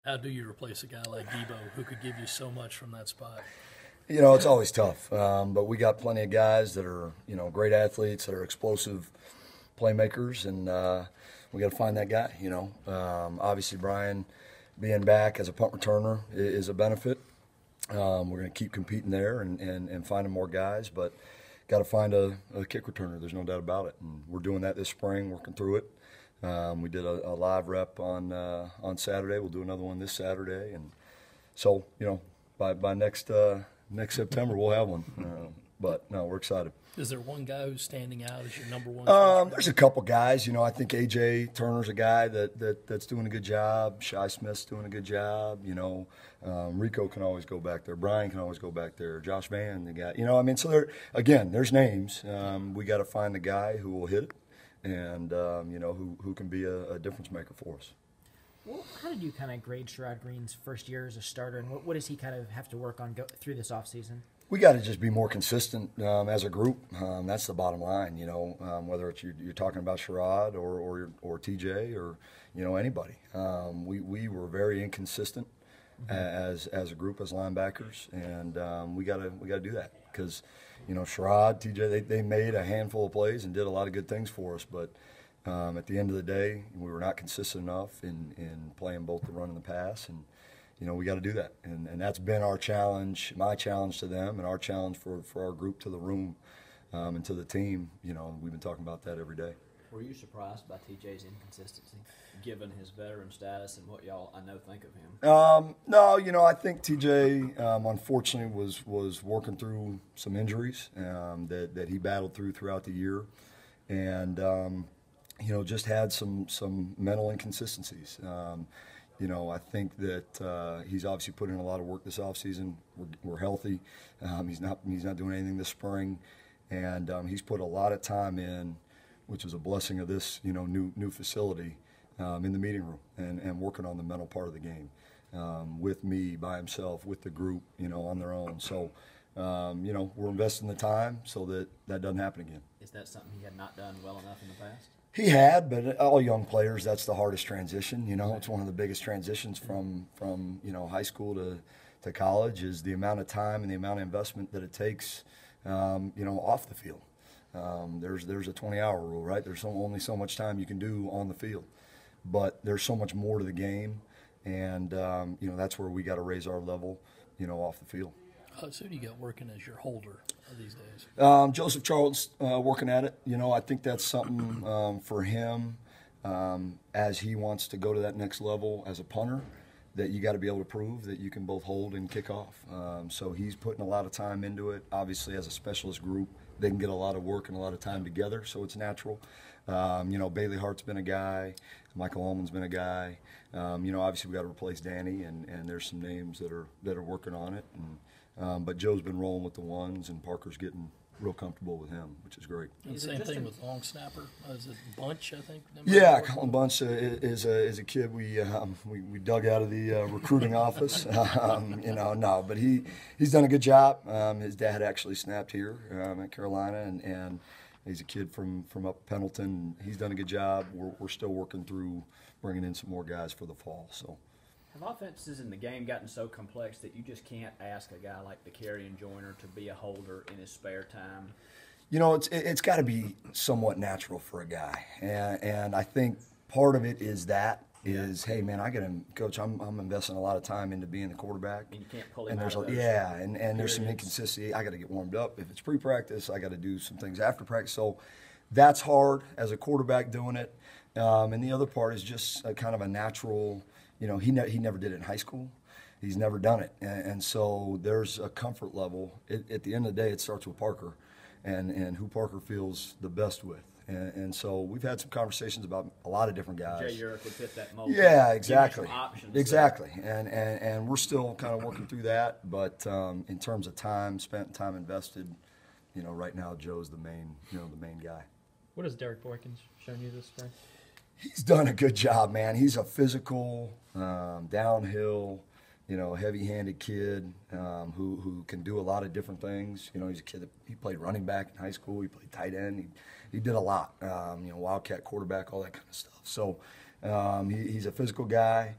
How do you replace a guy like Deebo who could give you so much from that spot? It's always tough, but we got plenty of guys that are, great athletes that are explosive playmakers, and we got to find that guy. Obviously Brian being back as a punt returner is a benefit. We're going to keep competing there and finding more guys, but got to find a kick returner. There's no doubt about it, and we're doing that this spring, working through it. We did a live rep on Saturday. We'll do another one this Saturday, and so by next September we'll have one. But no, we're excited. Is there one guy who's standing out as your number one? There's a couple guys. I think A.J. Turner's a guy that's doing a good job. Shi Smith's doing a good job. Rico can always go back there. Brian can always go back there. Josh Van, the guy. So there's names. We got to find the guy who will hit it, and who can be a difference maker for us. Well, how did you kind of grade Sherrod Green's first year as a starter, and what does he kind of have to work on through this offseason? We got to just be more consistent as a group. That's the bottom line. Whether it's you're talking about Sherrod or TJ or anybody. We were very inconsistent as a group as linebackers, and we got to do that because Sherrod, TJ, they made a handful of plays and did a lot of good things for us, but. At the end of the day, we were not consistent enough in playing both the run and the pass, and we got to do that, and that's been our challenge, my challenge to them, and our challenge for our group to the room and to the team. We've been talking about that every day. Were you surprised by TJ's inconsistency, given his veteran status and what y'all I know think of him? No, I think TJ unfortunately was working through some injuries that he battled throughout the year, and. Just had some mental inconsistencies. I think that he's obviously put in a lot of work this offseason. We're healthy. He's not doing anything this spring, and he's put a lot of time in, which is a blessing of this new facility in the meeting room and working on the mental part of the game with me by himself, with the group, on their own. So. We're investing the time so that doesn't happen again. Is that something he had not done well enough in the past? He had, but all young players, that's the hardest transition. It's one of the biggest transitions from high school to college is the amount of time and the amount of investment that it takes, off the field. There's a 20-hour rule, right? There's only so much time you can do on the field, but there's so much more to the game, and that's where we got to raise our level, off the field. So who do you got working as your holder these days? Joseph Charles working at it. I think that's something for him as he wants to go to that next level as a punter that you got to be able to prove that you can both hold and kick off. So he's putting a lot of time into it. Obviously, as a specialist group, they can get a lot of work and a lot of time together, so it's natural. Bailey Hart's been a guy. Michael Ullman's been a guy. Obviously we got to replace Danny, and there's some names that are working on it. But Joe's been rolling with the ones, and Parker's getting real comfortable with him, which is great. And same thing with long snapper. Is it Bunch, I think? Yeah, Colin Bunch is a kid we dug out of the recruiting office. No, but he's done a good job. His dad actually snapped here at Carolina, and he's a kid from up Pendleton. He's done a good job. We're still working through bringing in some more guys for the fall. So. Have offenses in the game gotten so complex that you just can't ask a guy like the Carrion Joyner to be a holder in his spare time? It's got to be somewhat natural for a guy, and I think part of it is hey man, I got to coach. I'm investing a lot of time into being the quarterback, and you can't pull him and out of those and there's some inconsistency. I got to get warmed up. If it's pre-practice, I got to do some things after practice. So that's hard as a quarterback doing it, and the other part is just a kind of a natural. He never did it in high school. He's never done it. And so there's a comfort level. At the end of the day, it starts with Parker and who Parker feels the best with. And so we've had some conversations about a lot of different guys. Jay Urich would fit that mold. Yeah, exactly. Exactly. And we're still kind of working through that. But in terms of time spent, time invested, right now Joe's the main guy. What has Derek Boykins shown you this spring? He's done a good job, man. He's a physical, downhill, heavy-handed kid who can do a lot of different things. He's a kid he played running back in high school. He played tight end. He did a lot. Wildcat quarterback, all that kind of stuff. So he's a physical guy.